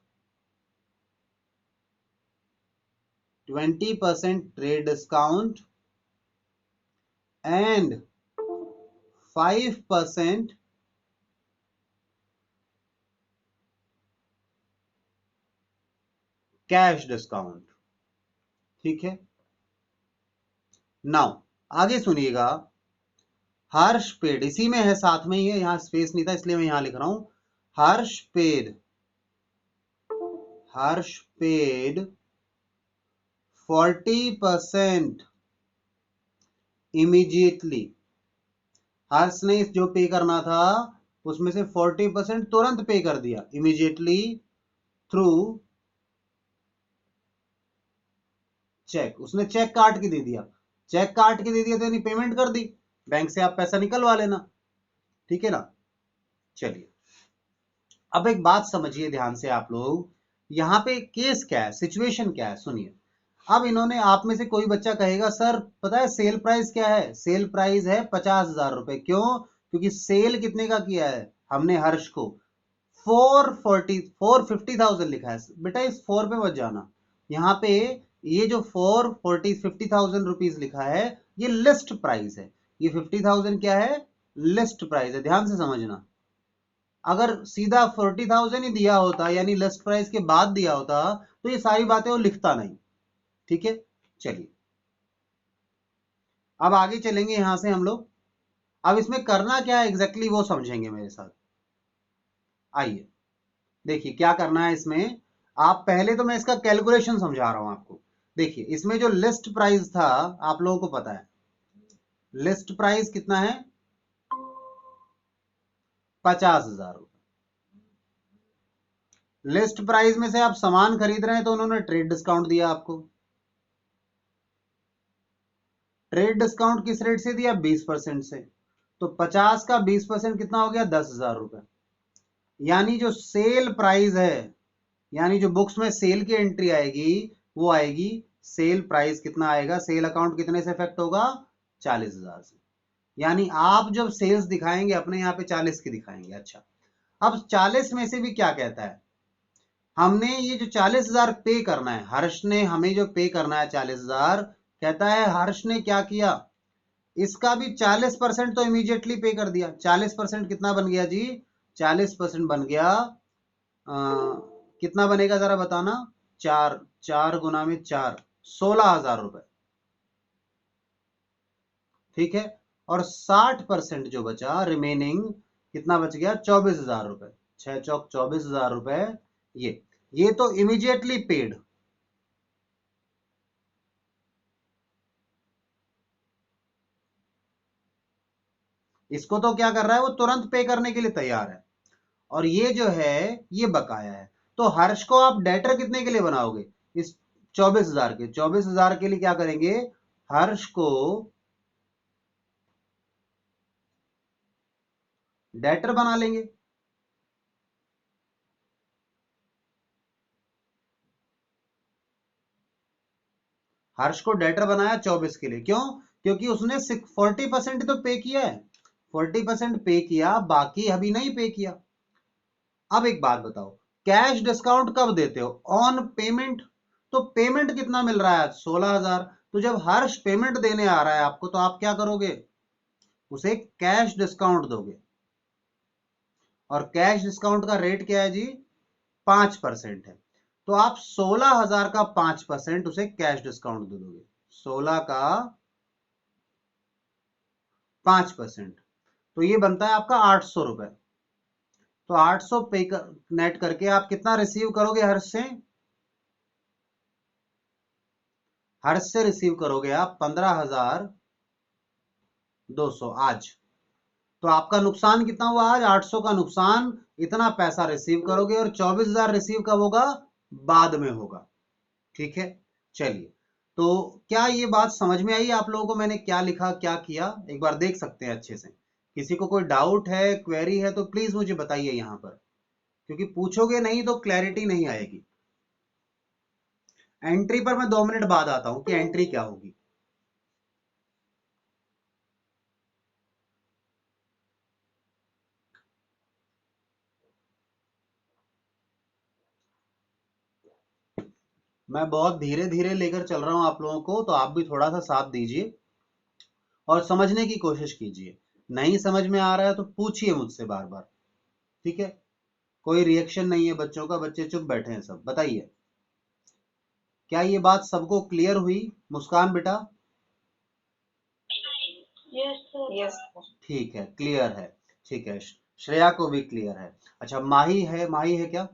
20% trade discount and 5% cash discount. ठीक है, नाउ आगे सुनिएगा। हर्ष पेड, इसी में है, साथ में ही है, यहां स्पेस नहीं था इसलिए मैं यहां लिख रहा हूं। हर्ष पेड 40% इमीडिएटली। हर्ष ने जो पे करना था उसमें से 40% तुरंत पे कर दिया, इमीडिएटली, थ्रू चेक। उसने चेक काट के दे दिया। चेक काट के दे दिया तो यानी पेमेंट कर दी, बैंक से आप पैसा निकलवा लेना। ठीक है ना? चलिए, अब एक बात समझिए ध्यान से आप लोग। यहां पे केस क्या है, सिचुएशन क्या है, सुनिए। अब इन्होंने, आप में से कोई बच्चा कहेगा सर पता है सेल प्राइस क्या है? सेल प्राइस है ₹50,000। क्यों? क्योंकि सेल कितने का किया है हमने हर्ष को? 450,000 लिखा है। बेटा इस 4 पे मत जाना, यहाँ पे ये जो 50,000 रुपीज लिखा है ये लिस्ट प्राइस है। ये 50,000 क्या है? लिस्ट प्राइस है, ध्यान से समझना। अगर सीधा 40,000 ही दिया होता, यानी लिस्ट प्राइस के बाद दिया होता, तो ये सारी बातें वो लिखता नहीं। ठीक है, चलिए अब आगे चलेंगे यहां से हम लोग। अब इसमें करना क्या है एग्जैक्टली वो समझेंगे मेरे साथ। आइए देखिए क्या करना है इसमें। आप पहले, तो मैं इसका कैलकुलेशन समझा रहा हूं आपको। देखिए इसमें जो लिस्ट प्राइस था, आप लोगों को पता है लिस्ट प्राइस कितना है? 50,000। लिस्ट प्राइस में से आप सामान खरीद रहे हैं तो उन्होंने ट्रेड डिस्काउंट दिया आपको। ट्रेड डिस्काउंट किस रेट से दिया? 20% से। तो 50 का 20% कितना हो गया? 10,000 रुपए। यानी जो सेल प्राइस है, यानी जो बुक्स में सेल की एंट्री आएगी वो आएगी, सेल प्राइस कितना आएगा? सेल अकाउंट कितने से इफेक्ट होगा? 40,000 से। यानी आप जब सेल्स दिखाएंगे अपने यहाँ पे 40 की दिखाएंगे। अच्छा, अब 40 में से भी क्या कहता है? हमने ये जो 40,000 पे करना है, हर्ष ने हमें जो पे करना है 40,000, कहता है हर्ष ने क्या किया? इसका भी 40% तो इमीडिएटली पे कर दिया। 40% कितना बन गया जी? 40% बन गया कितना बनेगा जरा बताना? 4 4 गुना में 4, 16,000 रुपए। ठीक है, और 60% जो बचा रिमेनिंग, कितना बच गया? 24,000 रुपए। 6 चौक 24,000 रुपए। ये तो इमीडिएटली पेड। इसको तो क्या कर रहा है वो? तुरंत पे करने के लिए तैयार है। और ये जो है ये बकाया है। तो हर्ष को आप डेटर कितने के लिए बनाओगे? इस 24,000 के, 24,000 के लिए क्या करेंगे? हर्ष को डेटर बना लेंगे। हर्ष को डेटर बनाया 24 के लिए, क्यों? क्योंकि उसने 40% तो पे किया है, 40% पे किया, बाकी अभी नहीं पे किया। अब एक बात बताओ, कैश डिस्काउंट कब देते हो? On payment. तो पेमेंट कितना मिल रहा है? 16,000। तो जब हर्ष पेमेंट देने आ रहा है आपको, तो आप क्या करोगे? उसे कैश डिस्काउंट दोगे। और कैश डिस्काउंट का रेट क्या है जी? 5% है। तो आप 16,000 का 5% उसे कैश डिस्काउंट दे दोगे। 16 का 5%, तो ये बनता है आपका 800 रुपए। तो 800 पे नेट करके आप कितना रिसीव करोगे हर्ष से? हर्ष से रिसीव करोगे आप 15,200 आज। तो आपका नुकसान कितना हुआ आज? 800 का नुकसान। इतना पैसा रिसीव करोगे और 24,000 रिसीव कब होगा? बाद में होगा। ठीक है, चलिए। तो क्या ये बात समझ में आई आप लोगों को? मैंने क्या लिखा, क्या किया, एक बार देख सकते हैं अच्छे से। किसी को कोई डाउट है, क्वेरी है तो प्लीज मुझे बताइए यहां पर, क्योंकि पूछोगे नहीं तो क्लैरिटी नहीं आएगी। एंट्री पर मैं 2 मिनट बाद आता हूं कि एंट्री क्या होगी। मैं बहुत धीरे धीरे लेकर चल रहा हूं आप लोगों को, तो आप भी थोड़ा सा साथ दीजिए और समझने की कोशिश कीजिए। नहीं समझ में आ रहा है तो पूछिए मुझसे बार बार। ठीक है, कोई रिएक्शन नहीं है बच्चों का, बच्चे चुप बैठे हैं सब। बताइए, क्या ये बात सबको क्लियर हुई? मुस्कान बेटा? Yes sir. Yes sir. ठीक है, क्लियर है। ठीक है, श्रेया को भी क्लियर है। अच्छा, माही है? माही है क्या?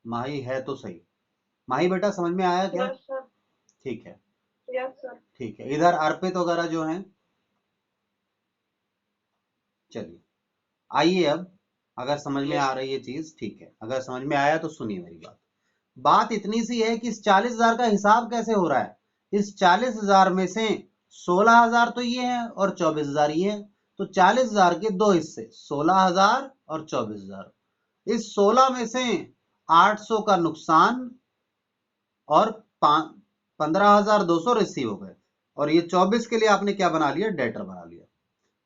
माही है तो सही। माही बेटा समझ में आया क्या? Yes sir. ठीक है, यस सर। ठीक है। इधर अर्पित वगैरह जो हैं, चलिए आइए अब। अगर समझ में आ रही है चीज, ठीक है। अगर समझ में आया तो सुनिए मेरी बात। बात इतनी सी है कि इस 40,000 का हिसाब कैसे हो रहा है? इस 40,000 में से 16,000 तो ये है और 24,000 ये है। तो 40,000 के दो हिस्से, 16,000 और 24,000। इस 16 में से 800 का नुकसान और 15,200 रिसीव हो गए। और ये 24 के लिए आपने क्या बना लिया? डेटर बना लिया।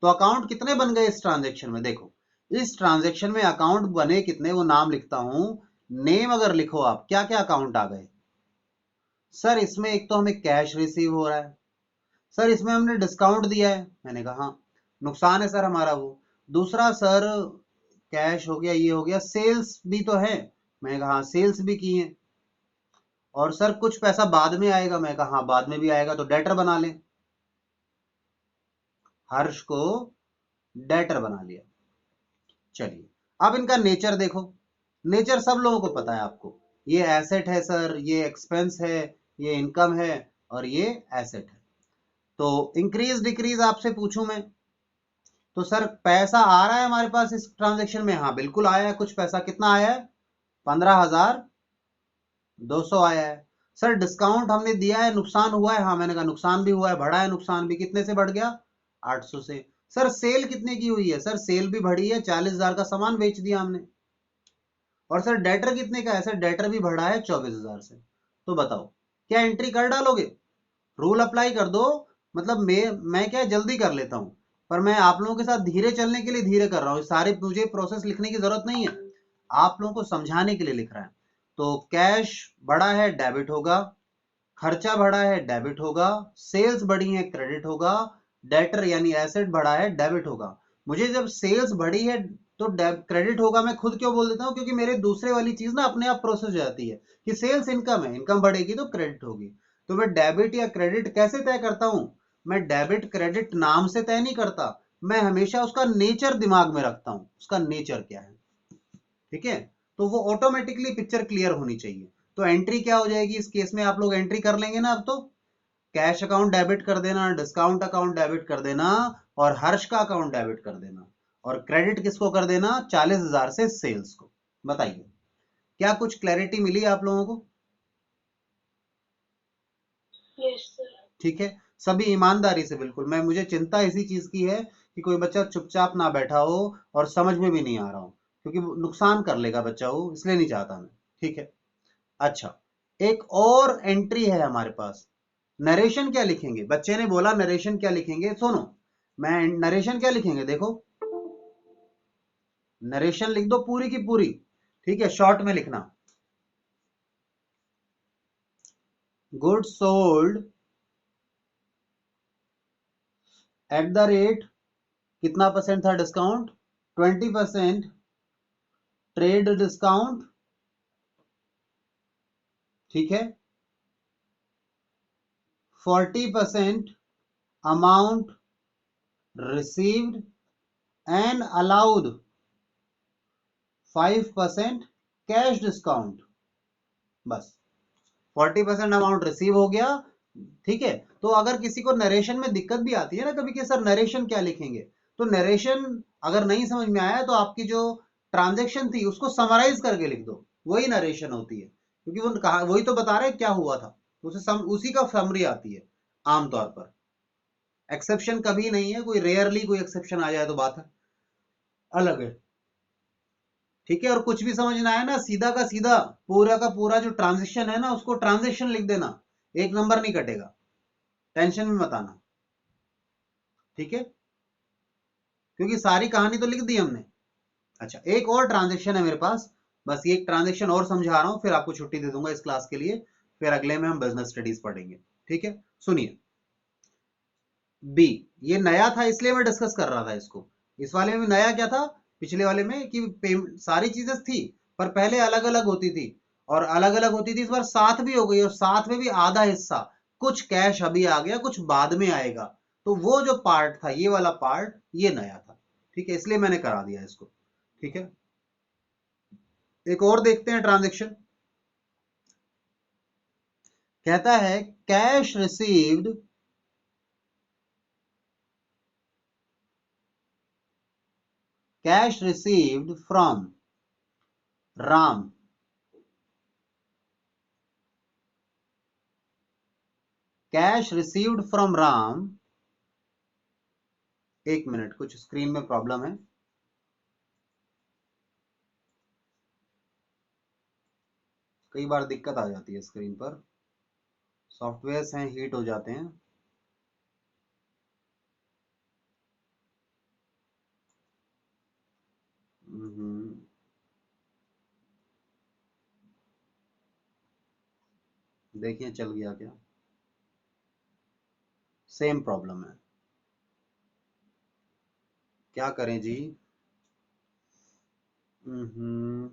तो अकाउंट कितने बन गए इस ट्रांजेक्शन में? देखो, इस ट्रांजेक्शन में अकाउंट बने कितने, वो नाम लिखता हूं। नेम अगर लिखो आप, क्या क्या अकाउंट आ गए? सर इसमें एक तो हमें कैश रिसीव हो रहा है, सर इसमें हमने डिस्काउंट दिया है। मैंने कहा हाँ, नुकसान है सर हमारा वो। दूसरा सर, कैश हो गया, ये हो गया, सेल्स भी तो है। मैंने कहा हाँ, सेल्स भी की है। और सर कुछ पैसा बाद में आएगा। मैं कहा हाँ, बाद में भी आएगा, तो डेटर बना लें। हर्ष को डेटर बना लिया। चलिए, अब इनका नेचर देखो। नेचर सब लोगों को पता है आपको। ये एसेट है सर, ये एक्सपेंस है, ये इनकम है, और ये एसेट है। तो इंक्रीज डिक्रीज आपसे पूछूं मैं, तो सर पैसा आ रहा है हमारे पास इस ट्रांजेक्शन में? हाँ बिल्कुल आया है कुछ पैसा। कितना आया है? 15,200 आया है। सर डिस्काउंट हमने दिया है, नुकसान हुआ है? हाँ मैंने कहा नुकसान भी हुआ है, बढ़ा है नुकसान भी। कितने से बढ़ गया? 800 से। सर सेल कितने की हुई है? सर सेल भी बढ़ी है, 40,000 का सामान बेच दिया हमने। और सर डेटर कितने का है? सर डेटर भी बढ़ा है 24,000 से। तो बताओ, क्या एंट्री कर डालोगे? रूल अप्लाई कर दो। मतलब मैं क्या जल्दी कर लेता हूं, पर मैं आप लोगों के साथ धीरे चलने के लिए धीरे कर रहा हूं। सारे मुझे प्रोसेस लिखने की जरूरत नहीं है, आप लोगों को समझाने के लिए लिख रहा है। तो कैश बढ़ा है, डेबिट होगा। खर्चा बढ़ा है, डेबिट होगा। सेल्स बढ़ी है, क्रेडिट होगा। डेटर यानी एसेट बढ़ा है, डेबिट होगा। मुझे जब सेल्स बढ़ी है तो क्रेडिट होगा, मैं खुद क्यों बोल देता हूं? क्योंकि मेरे दूसरे वाली चीज ना अपने आप प्रोसेस हो जाती है कि सेल्स इनकम है, इनकम बढ़ेगी तो क्रेडिट होगी। तो मैं डेबिट या क्रेडिट कैसे तय करता हूं? मैं डेबिट क्रेडिट नाम से तय नहीं करता, मैं हमेशा उसका नेचर दिमाग में रखता हूं, उसका नेचर क्या है। ठीक है, तो वो ऑटोमेटिकली पिक्चर क्लियर होनी चाहिए। तो एंट्री क्या हो जाएगी इस केस में? आप लोग एंट्री कर लेंगे ना अब तो? कैश अकाउंट डेबिट कर देना, डिस्काउंट अकाउंट डेबिट कर देना, और हर्ष का अकाउंट डेबिट कर देना, और क्रेडिट किसको कर देना? 40,000 से सेल्स को। बताइए, क्या कुछ क्लैरिटी मिली आप लोगों को? Yes sir. ठीक है, सभी ईमानदारी से, बिल्कुल। मुझे चिंता इसी चीज की है कि कोई बच्चा चुपचाप ना बैठा हो और समझ में भी नहीं आ रहा हो, क्योंकि नुकसान कर लेगा बच्चा, वो इसलिए नहीं चाहता मैं। ठीक है, अच्छा, एक और एंट्री है हमारे पास। नरेशन क्या लिखेंगे? बच्चे ने बोला नरेशन क्या लिखेंगे, सुनो। मैं नरेशन क्या लिखेंगे, देखो, नरेशन लिख दो पूरी की पूरी। ठीक है, शॉर्ट में लिखना। Goods sold at the rate, कितना परसेंट था डिस्काउंट? 20% trade discount. ठीक है, 40% amount received and allowed 5% cash discount. बस, 40% अमाउंट रिसीव हो गया। ठीक है, तो अगर किसी को नरेशन में दिक्कत भी आती है ना कभी कि सर नरेशन क्या लिखेंगे, तो नरेशन अगर नहीं समझ में आया तो आपकी जो ट्रांजेक्शन थी उसको समराइज करके लिख दो, वही नरेशन होती है, क्योंकि वो कहा, वही तो बता रहे क्या हुआ था, उसी का समरी आती है आमतौर पर। एक्सेप्शन कभी नहीं है, कोई रेयरली कोई एक्सेप्शन आ जाए तो बात है अलग है। ठीक है, और कुछ भी समझ ना आए ना, सीधा का सीधा पूरा का पूरा जो ट्रांजेक्शन है ना उसको ट्रांजेक्शन लिख देना, एक नंबर नहीं कटेगा, टेंशन में मत आना। ठीक है, क्योंकि सारी कहानी तो लिख दी हमने। अच्छा, एक और ट्रांजेक्शन है मेरे पास, बस ये एक ट्रांजेक्शन और समझा रहा हूं, फिर आपको छुट्टी दे दूंगा इस क्लास के लिए, फिर अगले में हम बिजनेस स्टडीज पढ़ेंगे। ठीक है, सुनिए। बी, ये नया था इसलिए मैं डिस्कस कर रहा था इसको। इस वाले में नया क्या था? पिछले वाले में कि सारी चीजें थी पर पहले अलग अलग होती थी, और अलग अलग होती थी, इस बार साथ भी हो गई, और साथ में भी आधा हिस्सा कुछ कैश अभी आ गया, कुछ बाद में आएगा। तो वो जो पार्ट था, ये वाला पार्ट, ये नया था। ठीक है, इसलिए मैंने करा दिया इसको। ठीक है, एक और देखते हैं ट्रांजेक्शन। कहता है cash received, cash received from Ram, cash received from Ram. एक मिनट, कुछ स्क्रीन में प्रॉब्लम है। कई बार दिक्कत आ जाती है स्क्रीन पर, सॉफ्टवेयर्स हैं हीट हो जाते हैं। हम्म, देखिए चल गया क्या? सेम प्रॉब्लम है, क्या करें जी? हम्म,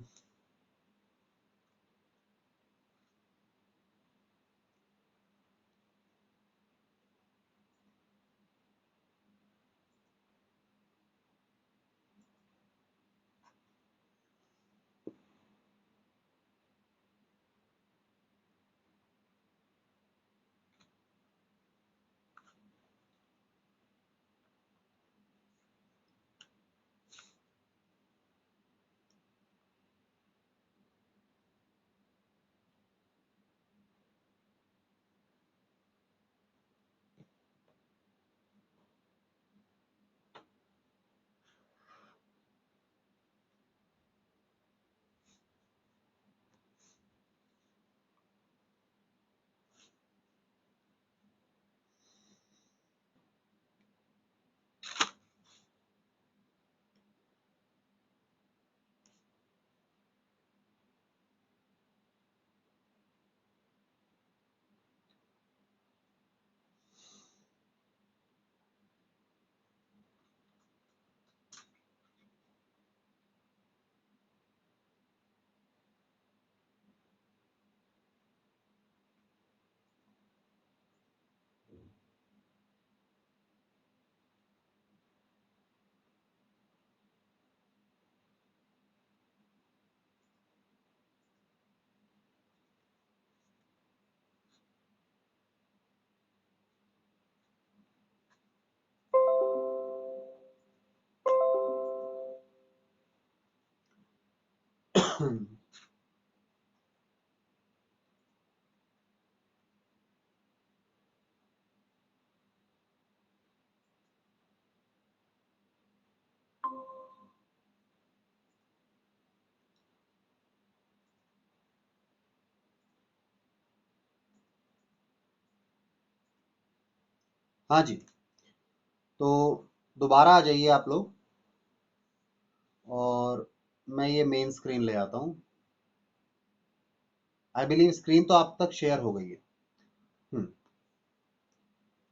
हाँ जी, तो दोबारा आ जाइए आप लोग, और मैं ये मेन स्क्रीन ले आता हूँ। आई बिलीव स्क्रीन तो आप तक शेयर हो गई है।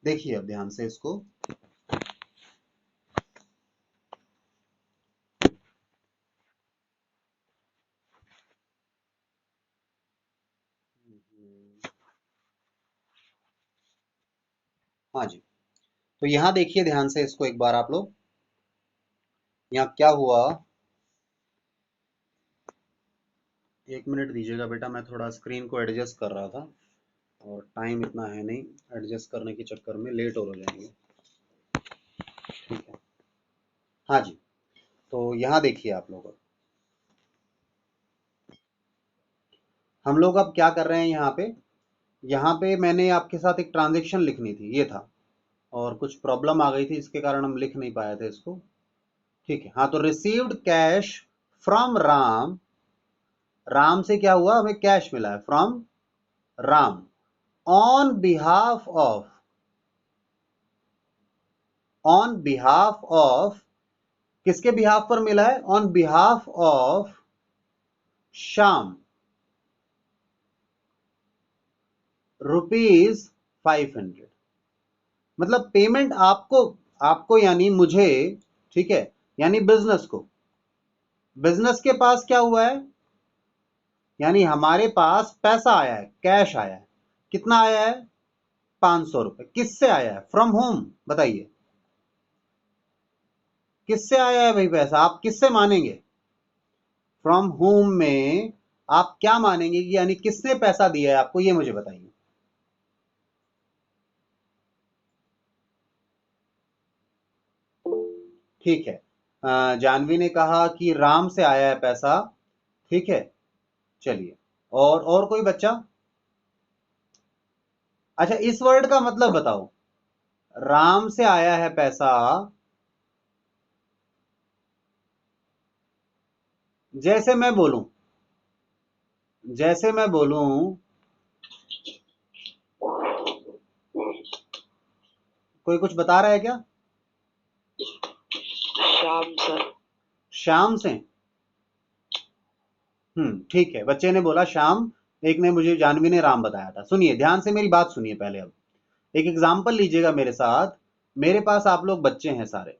देखिए अब ध्यान से इसको। हाँ जी, तो यहाँ देखिए ध्यान से इसको एक बार आप लोग। यहाँ क्या हुआ, 1 मिनट दीजिएगा बेटा, मैं थोड़ा स्क्रीन को एडजस्ट कर रहा था और टाइम इतना है नहीं, एडजस्ट करने के चक्कर में लेट हो जाएंगे। ठीक है, हाँ जी, तो यहाँ देखिए आप लोग, हम लोग अब क्या कर रहे हैं यहाँ पे मैंने आपके साथ एक ट्रांजेक्शन लिखनी थी, ये था, और कुछ प्रॉब्लम आ गई थी, इसके कारण हम लिख नहीं पाए थे इसको। ठीक है, हाँ, तो received cash from Ram, Ram से क्या हुआ, हमें कैश मिला है from Ram on behalf of, किसके बिहाफ पर मिला है, ऑन बिहाफ ऑफ श्याम, ₹500। मतलब पेमेंट आपको आपको यानी मुझे, ठीक है, यानी बिजनेस के पास क्या हुआ है, यानी हमारे पास पैसा आया है, कैश आया है। कितना आया है, 500 रुपए। किससे आया है, फ्रॉम होम, बताइए किससे आया है भाई पैसा, आप किससे मानेंगे, फ्रॉम होम में आप क्या मानेंगे कि यानी किसने पैसा दिया है आपको, ये मुझे बताइए। ठीक है, जानवी ने कहा कि राम से आया है पैसा। ठीक है, चलिए, और कोई बच्चा, अच्छा इस वर्ड का मतलब बताओ, राम से आया है पैसा, जैसे मैं बोलूं, जैसे मैं बोलूं, कोई कुछ बता रहा है क्या, श्याम सर। श्याम से, ठीक है, बच्चे ने बोला श्याम, एक ने मुझे, जानवी ने राम बताया था। सुनिए ध्यान से, मेरी बात सुनिए पहले। अब एक एग्जाम्पल लीजिएगा मेरे साथ, मेरे पास आप लोग बच्चे हैं सारे,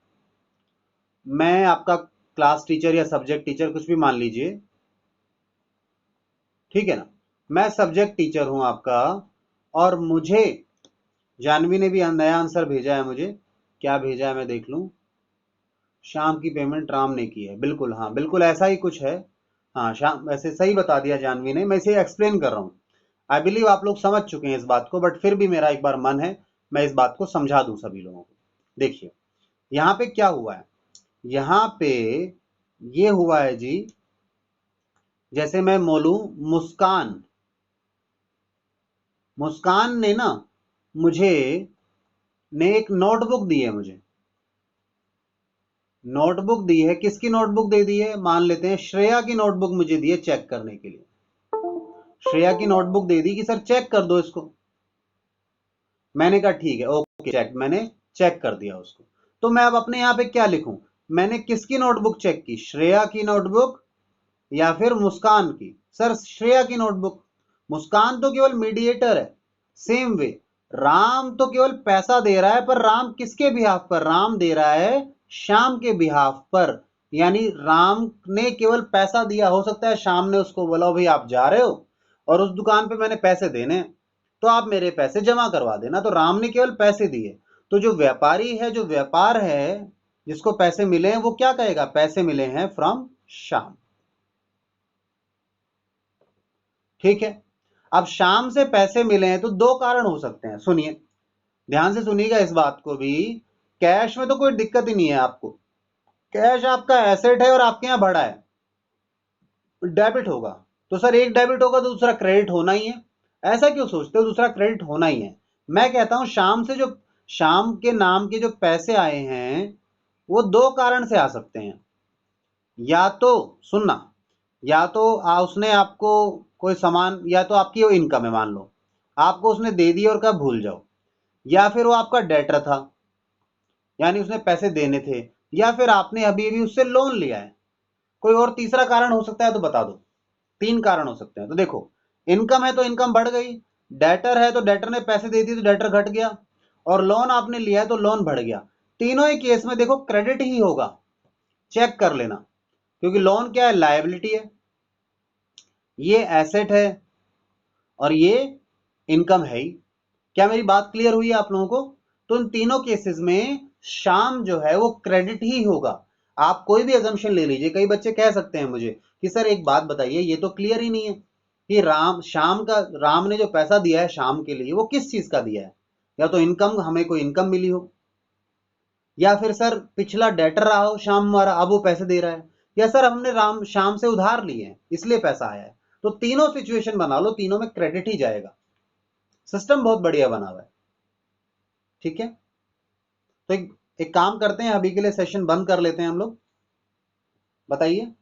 मैं आपका क्लास टीचर या सब्जेक्ट टीचर कुछ भी मान लीजिए, ठीक है ना, मैं सब्जेक्ट टीचर हूं आपका, और मुझे, जानवी ने भी नया आंसर भेजा है मुझे, क्या भेजा है मैं देख लूं, शाम की पेमेंट राम ने की है, बिल्कुल, हाँ बिल्कुल ऐसा ही कुछ है। हाँ, शाम, वैसे सही बता दिया जानवी ने, मैं इसे एक्सप्लेन कर रहा हूँ। आई बिलीव आप लोग समझ चुके हैं इस बात को, बट फिर भी मेरा एक बार मन है मैं इस बात को समझा दूं सभी लोगों को। देखिए यहाँ पे क्या हुआ है, यहाँ पे ये हुआ है जी, जैसे मैं बोलूं, मुस्कान, मुस्कान ने ना मुझे, ने एक नोटबुक दी है मुझे, नोटबुक दी है, किसकी नोटबुक दे दी है, मान लेते हैं श्रेया की नोटबुक मुझे दी है चेक करने के लिए, श्रेया की नोटबुक दे दी कि सर चेक कर दो इसको। मैंने कहा ठीक है, ओके, चेक, मैंने चेक कर दिया उसको। तो मैं अब अपने यहाँ पे क्या लिखूं, मैंने किसकी नोटबुक चेक की, श्रेया की नोटबुक या फिर मुस्कान की, सर श्रेया की नोटबुक। मुस्कान तो केवल मीडिएटर है। सेम वे, राम तो केवल पैसा दे रहा है, पर राम किसके बिहाफ पर, राम दे रहा है श्याम के बिहाफ पर, यानी राम ने केवल पैसा दिया, हो सकता है श्याम ने उसको बोला भाई आप जा रहे हो और उस दुकान पे मैंने पैसे देने हैं, तो आप मेरे पैसे जमा करवा देना, तो राम ने केवल पैसे दिए। तो जो व्यापारी है, जो व्यापार है, जिसको पैसे मिले हैं, वो क्या कहेगा, पैसे मिले हैं फ्रॉम श्याम। ठीक है, अब शाम से पैसे मिले हैं तो दो कारण हो सकते हैं, सुनिए ध्यान से सुनिएगा इस बात को भी, कैश में तो कोई दिक्कत ही नहीं है आपको, कैश आपका एसेट है और आपके यहां भरा है, डेबिट होगा। तो सर एक डेबिट होगा तो दूसरा क्रेडिट होना ही है, ऐसा क्यों सोचते हो? दूसरा क्रेडिट होना ही है। मैं कहता हूं शाम के नाम के जो पैसे आए हैं वो दो कारण से आ सकते हैं। या तो सुनना, या तो उसने आपको कोई सामान, या तो आपकी वो इनकम है मान लो, आपको उसने दे दी और कहा भूल जाओ, या फिर वो आपका डेटर था यानी उसने पैसे देने थे, या फिर आपने अभी अभी उससे लोन लिया है। कोई और तीसरा कारण हो सकता है तो बता दो। तीन कारण हो सकते हैं। तो देखो, इनकम है तो इनकम बढ़ गई, डेटर है तो डेटर ने पैसे दे दिए तो डेटर घट गया, और लोन आपने लिया है तो लोन बढ़ गया। तीनों ही केस में देखो क्रेडिट ही होगा, चेक कर लेना, क्योंकि लोन क्या है? लायबिलिटी है, ये एसेट है, और ये इनकम है ही। क्या मेरी बात क्लियर हुई है आप लोगों को? तो इन तीनों केसेस में शाम जो है वो क्रेडिट ही होगा। आप कोई भी अजम्पशन ले लीजिए। कई बच्चे कह सकते हैं मुझे कि सर एक बात बताइए, ये तो क्लियर ही नहीं है कि राम ने जो पैसा दिया है शाम के लिए वो किस चीज का दिया है। या तो इनकम, हमें कोई इनकम मिली हो, या फिर सर पिछला डेटर रहा हो शाम हमारा, अब वो पैसे दे रहा है, या सर हमने शाम से उधार लिए हैं इसलिए पैसा आया है। तो तीनों सिचुएशन बना लो, तीनों में क्रेडिट ही जाएगा। सिस्टम बहुत बढ़िया बना हुआ है। ठीक है, तो एक काम करते हैं, अभी के लिए सेशन बंद कर लेते हैं हम लोग। बताइए।